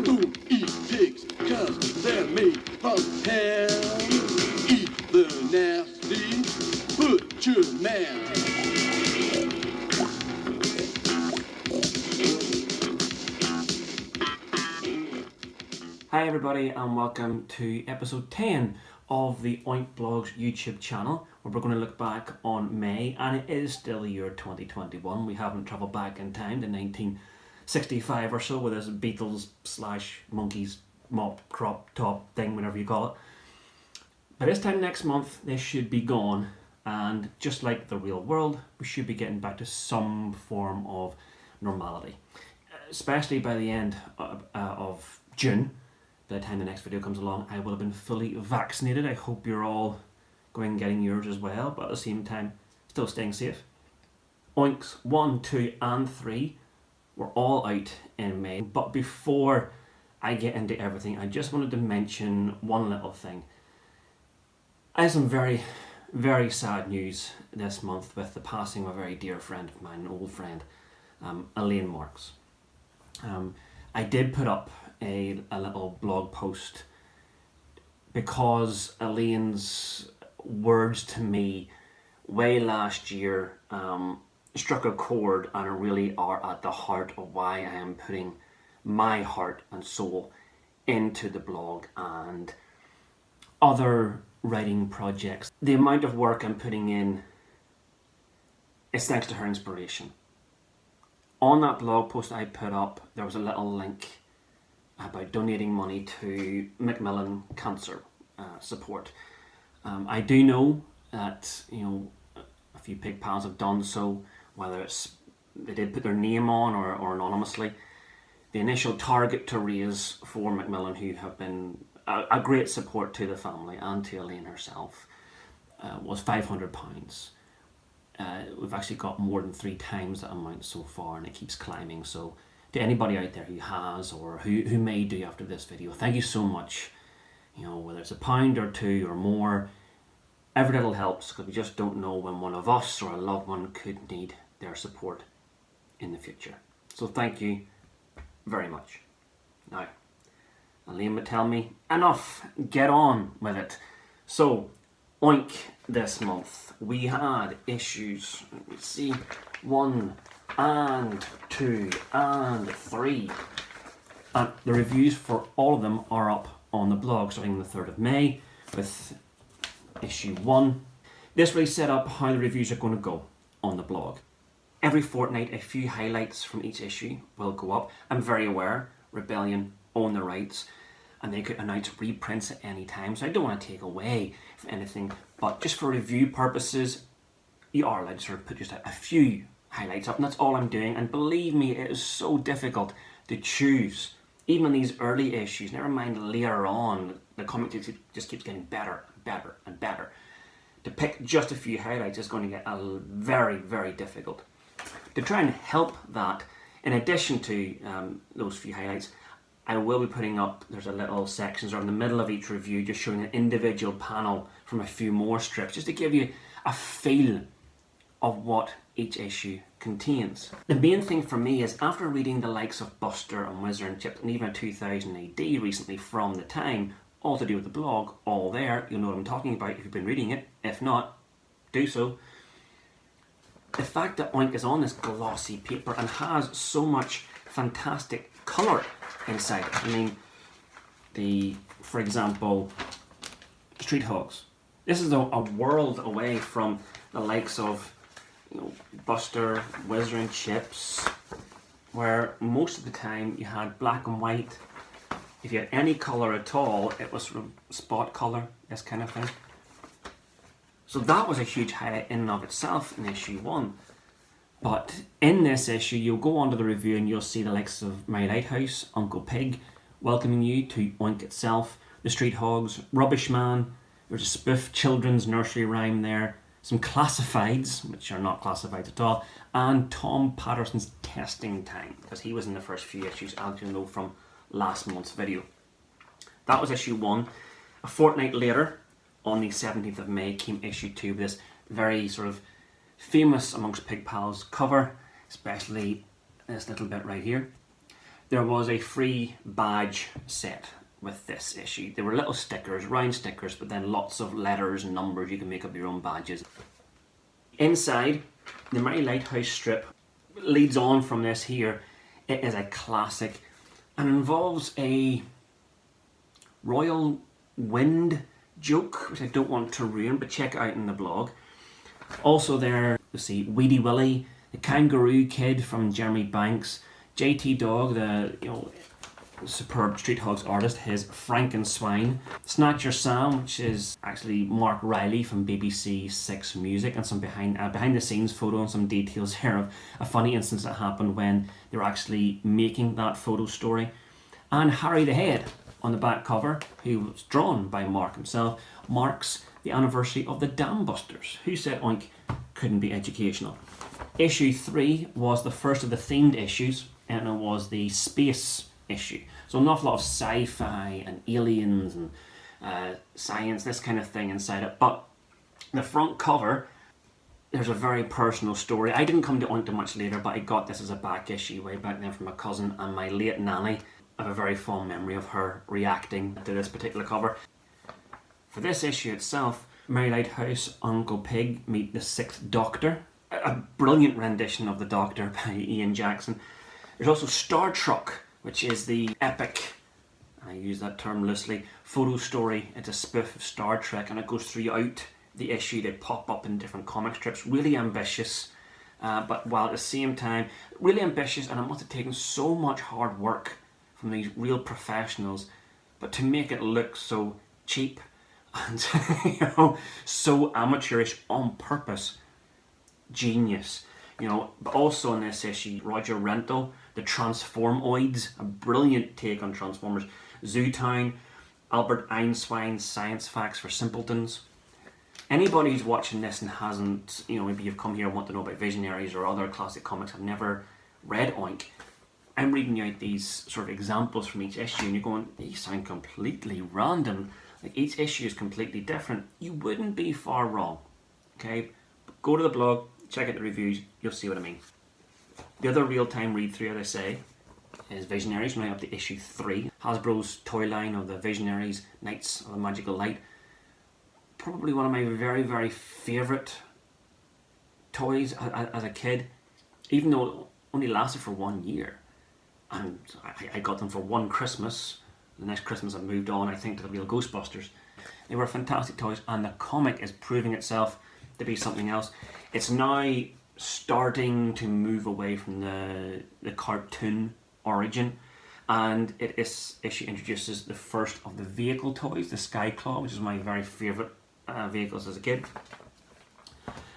Don't eat pigs, cause they're made from hell. Eat the nasty butcher man. Hi everybody and welcome to episode 10 of the OiNK Blog's YouTube channel, where we're going to look back on May, and it is still the year 2021. We haven't travelled back in time to 1965 or so with this Beatles / Monkeys mop crop top thing, whatever you call it. By this time next month they should be gone, and just like the real world, we should be getting back to some form of normality, especially by the end of June. By the time the next video comes along, I will have been fully vaccinated. I hope you're all going and getting yours as well, but at the same time, still staying safe. OiNKs 1, 2 and 3 were all out in May, but before I get into everything, I just wanted to mention one little thing. I have some very, very sad news this month with the passing of a very dear friend of mine, an old friend, Elaine Marks. I did put up a little blog post because Elaine's words to me way last year struck a chord and really are at the heart of why I am putting my heart and soul into the blog and other writing projects. The amount of work I'm putting in is thanks to her inspiration. On that blog post I put up, there was a little link about donating money to Macmillan cancer support. I do know that a few pig pals have done so, whether it's they did put their name on or anonymously. The initial target to raise for Macmillan, who have been a great support to the family and to Elaine herself, was £500. We've actually got more than 3 times that amount so far, and it keeps climbing. So to anybody out there who has or who may do after this video, thank you so much. Whether it's £1 or 2 or more, every little helps, because we just don't know when one of us or a loved one could need their support in the future. So thank you very much. Now, Elaine would tell me, enough, get on with it. So, OiNK this month, we had issues, let me see, 1 and 2 and 3. And the reviews for all of them are up on the blog starting on the 3rd of May with issue 1. This really set up how the reviews are going to go on the blog. Every fortnight a few highlights from each issue will go up. I'm very aware Rebellion own the rights and they could announce reprints at any time, so I don't want to take away from anything, but just for review purposes you are allowed to sort of put just a few highlights up, and that's all I'm doing. And believe me, it is so difficult to choose, even in these early issues, never mind later on. The comic just keeps getting better and better and better. To pick just a few highlights is going to get very, very difficult. To try and help that, in addition to those few highlights, I will be putting up, there's a little sections or in the middle of each review just showing an individual panel from a few more strips, just to give you a feel of what each issue contains. The main thing for me is, after reading the likes of Buster and Wizard and Chip and even a 2000 AD recently from the time, all to do with the blog, all there, you'll know what I'm talking about if you've been reading it. If not, do so. The fact that OiNK is on this glossy paper and has so much fantastic colour inside it. I mean, for example, Street Hogs. This is a world away from the likes of Buster, Wizard and Chips, where most of the time you had black and white. If you had any colour at all, it was sort of spot colour, this kind of thing. So that was a huge highlight in and of itself in issue 1. But in this issue, you'll go on to the review and you'll see the likes of My Lighthouse, Uncle Pig, welcoming you to OiNK itself, the Street Hogs, Rubbish Man, there's a spoof children's nursery rhyme there, some classifieds, which are not classifieds at all, and Tom Patterson's Testing Time, because he was in the first few issues, as you know from last month's video. That was issue 1. A fortnight later, on the 17th of May, came issue 2 with this very sort of famous amongst Pig Pals cover, especially this little bit right here. there was a free badge set with this issue. There were little stickers, round stickers, but then lots of letters and numbers. You can make up your own badges. Inside, the Merry Lighthouse strip leads on from this here. It is a classic and involves a royal wind joke, which I don't want to ruin, but check it out in the blog. Also there, you'll see Weedy Willie, the Kangaroo Kid from Jeremy Banks, JT Dog, the superb Street Hogs artist, his Frankenswine, Snatcher Sam, which is actually Mark Riley from BBC Six Music, and some behind the scenes photo and some details here of a funny instance that happened when they were actually making that photo story. And Harry the Head on the back cover, who was drawn by Mark himself, marks the anniversary of the Dam Busters. Who said OiNK couldn't be educational? Issue 3 was the first of the themed issues, and it was the space issue. So an awful lot of sci-fi and aliens and science, this kind of thing inside it. But the front cover, there's a very personal story. I didn't come to OiNK much later, but I got this as a back issue way back then from a cousin and my late nanny. I have a very fond memory of her reacting to this particular cover. For this issue itself, Merry Lighthouse, Uncle Pig meet the Sixth Doctor. A brilliant rendition of the Doctor by Ian Jackson. There's also Star Truck, which is the epic, I use that term loosely, photo story. It's a spoof of Star Trek, and it goes throughout the issue. They pop up in different comic strips. Really ambitious, but while at the same time, really ambitious, and it must have taken so much hard work from these real professionals, but to make it look so cheap and so amateurish on purpose. Genius. But also in this issue, Roger Rental, the Transformoids, a brilliant take on Transformers. Zootown, Albert Einstein's Science Facts for Simpletons. Anybody who's watching this and hasn't, maybe you've come here and want to know about Visionaries or other classic comics, have never read OiNK. I'm reading you out these sort of examples from each issue and you're going, these sound completely random. Like each issue is completely different. You wouldn't be far wrong. Okay? Go to the blog, check out the reviews, you'll see what I mean. The other real-time read-through, as I say, is Visionaries, now up to issue 3. Hasbro's toy line of the Visionaries, Knights of the Magical Light. Probably one of my very, very favourite toys as a kid, even though it only lasted for 1 year. And I got them for one Christmas. The next Christmas I moved on, I think, to the real Ghostbusters. They were fantastic toys, and the comic is proving itself to be something else. It's now starting to move away from the cartoon origin, and this issue introduces the first of the vehicle toys, the Skyclaw, which is my very favourite vehicles as a kid.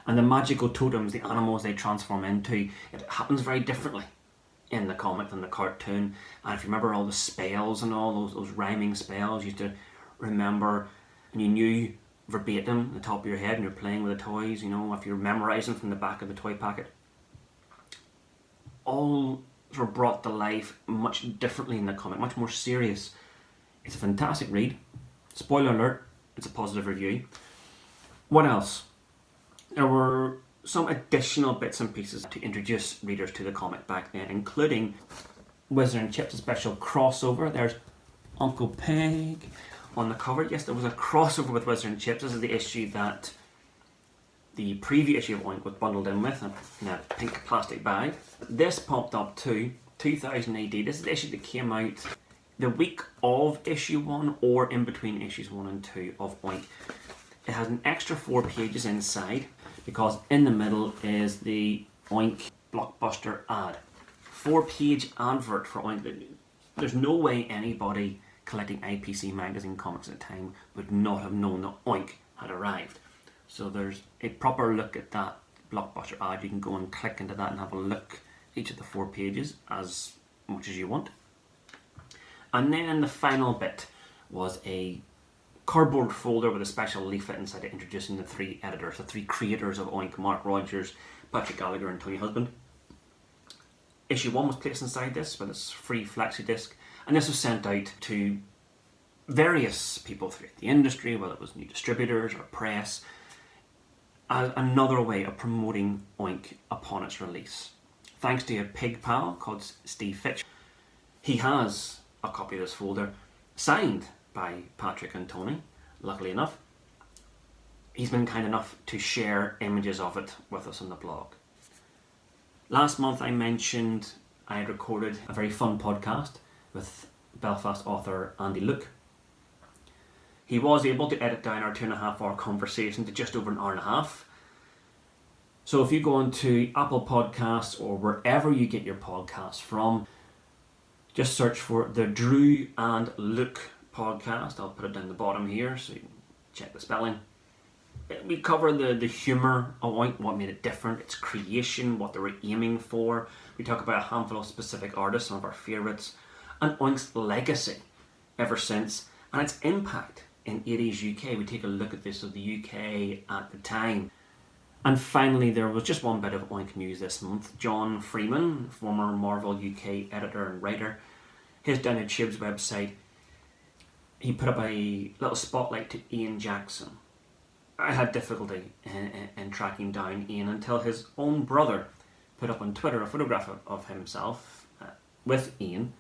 And the magical totems, the animals they transform into, it happens very differently in the comic than the cartoon. And if you remember all the spells and all those rhyming spells you used to remember, and you knew verbatim at the top of your head and you're playing with the toys, if you're memorizing from the back of the toy packet, all sort of brought to life much differently in the comic, much more serious. It's a fantastic read. Spoiler alert, it's a positive review. What else? There were some additional bits and pieces to introduce readers to the comic back then, including Wizard and Chips, a special crossover. There's Uncle Pig on the cover. Yes, there was a crossover with Wizard and Chips. This is the issue that the preview issue of OiNK was bundled in with, in a pink plastic bag. This popped up too, 2000 AD. This is the issue that came out the week of issue 1 or in between issues 1 and 2 of OiNK. It has an extra 4 pages inside because in the middle is the OiNK blockbuster ad. 4-page advert for OiNK. There's no way anybody collecting IPC magazine comics at the time would not have known that OiNK had arrived. So there's a proper look at that blockbuster ad. You can go and click into that and have a look at each of the 4 pages as much as you want. And then the final bit was a cardboard folder with a special leaflet inside it introducing the 3 editors, the 3 creators of OiNK: Mark Rogers, Patrick Gallagher and Tony Husband. Issue 1 was placed inside this with its free flexi disc, and this was sent out to various people throughout the industry, whether it was new distributors or press, as another way of promoting OiNK upon its release. Thanks to a pig pal called Steve Fitch. He has a copy of this folder signed by Patrick and Tony, luckily enough. He's been kind enough to share images of it with us on the blog. Last month I mentioned I had recorded a very fun podcast with Belfast author Andy Luke. He was able to edit down our 2.5 hour conversation to just over an hour and a half. So if you go onto Apple Podcasts or wherever you get your podcasts from, just search for the Drew and Luke podcast. I'll put it down the bottom here so you can check the spelling. We cover the humour of OiNK, what made it different, its creation, what they were aiming for. We talk about a handful of specific artists, some of our favourites, and OiNK's legacy ever since, and its impact in 80s UK. We take a look at this of the UK at the time. And finally, there was just one bit of OiNK news this month. John Freeman, former Marvel UK editor and writer, his Down at Chib's website, he put up a little spotlight to Ian Jackson. I had difficulty in tracking down Ian until his own brother put up on Twitter a photograph of himself with Ian.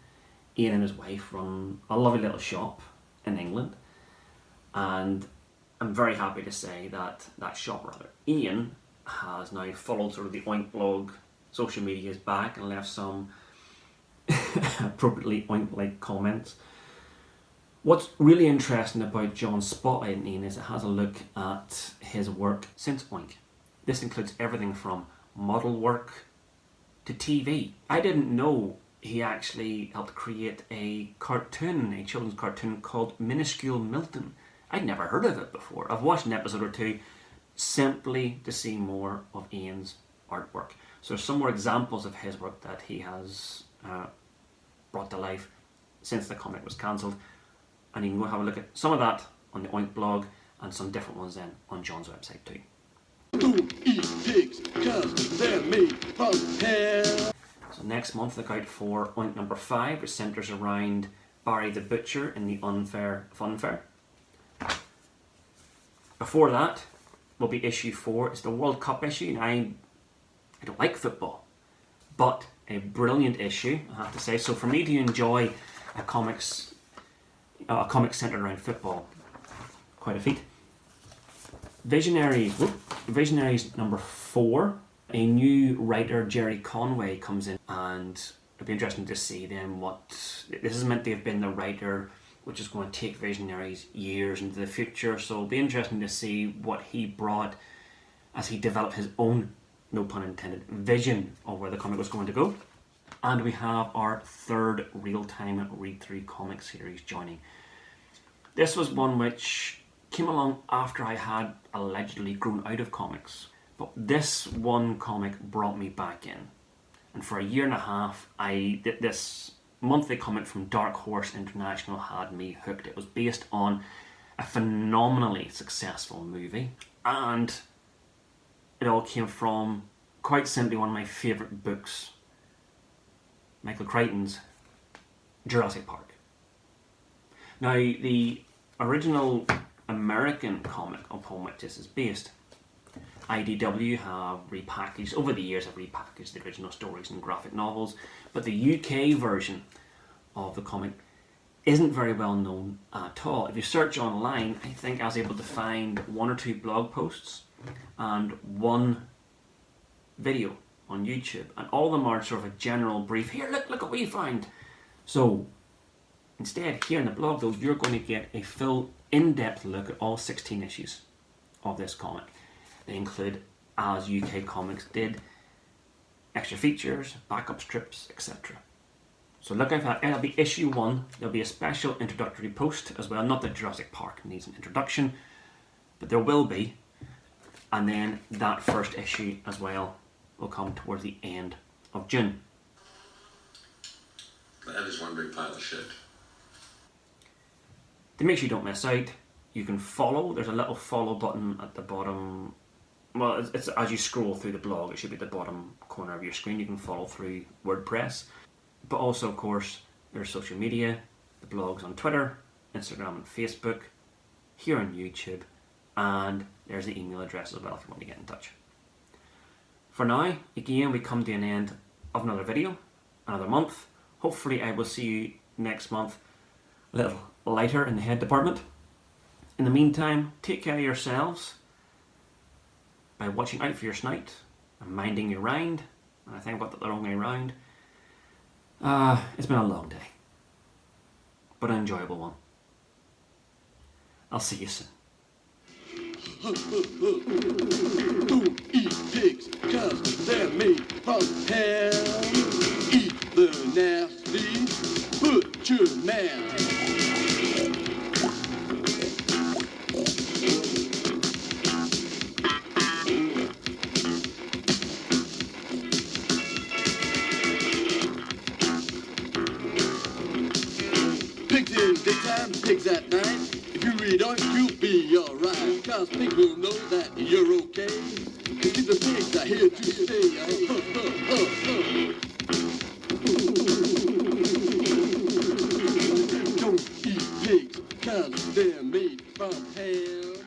Ian and his wife run a lovely little shop in England, and I'm very happy to say that Ian has now followed sort of the OiNK Blog social medias back and left some appropriately OiNK-like comments. What's really interesting about John's spotlight in Ian is it has a look at his work since OiNK. This includes everything from model work to TV. I didn't know he actually helped create a children's cartoon called Minuscule Milton. I'd never heard of it before. I've watched an episode or two simply to see more of Ian's artwork. So there's some more examples of his work that he has brought to life since the comic was cancelled. And you can go have a look at some of that on the OiNK blog and some different ones then on John's website too. Who eat pigs? 'Cause they're made from hair. So next month look out for OiNK number 5, which centres around Barry the Butcher in the Unfair Fun Fair. Before that will be issue 4. It's the World Cup issue. And I don't like football, but a brilliant issue, I have to say. So for me to enjoy a comic centred around football, quite a feat. Visionaries number 4. A new writer, Jerry Conway, comes in, and it'll be interesting to see then what this is meant to have been the writer which is going to take Visionaries years into the future. So it'll be interesting to see what he brought as he developed his own, no pun intended, vision of where the comic was going to go. And we have our 3rd real-time read-through comic series joining. This was one which came along after I had allegedly grown out of comics. But this one comic brought me back in. And for a year and a half, this monthly comic from Dark Horse International had me hooked. It was based on a phenomenally successful movie. And it all came from, quite simply, one of my favourite books, Michael Crichton's Jurassic Park. Now, the original American comic upon which this is based, IDW have repackaged, over the years have repackaged the original stories and graphic novels, but the UK version of the comic isn't very well known at all. If you search online, I think I was able to find 1 or 2 blog posts and 1 video on YouTube, and all of them are sort of a general brief, here, look what we found. So instead, here in the blog though, you're going to get a full in-depth look at all 16 issues of this comic. They include, as UK Comics did, extra features, backup strips, etc. So look out for that. It'll be issue 1. There'll be a special introductory post as well. Not that Jurassic Park needs an introduction, but there will be. And then that first issue as well will come towards the end of June. That is one big pile of shit. To make sure you don't miss out, you can follow. There's a little follow button at the bottom. Well, it's as you scroll through the blog, it should be at the bottom corner of your screen. You can follow through WordPress. But also, of course, there's social media. The blog's on Twitter, Instagram and Facebook, here on YouTube, and there's the email address as well if you want to get in touch. For now, again, we come to an end of another video, another month. Hopefully I will see you next month a little lighter in the head department. In the meantime, take care of yourselves by watching out for your snight and minding your rind. And I think I've got the wrong way round. It's been a long day, but an enjoyable one. I'll see you soon. Don't eat pigs, cause they're made from hell. Eat the nasty butcher man. Pigs in daytime, pigs at night. If you read OiNK, you'll be alright. Cause pigs will know that you're okay. Cause the pigs are here to stay. Don't eat pigs, cause they're made from hell.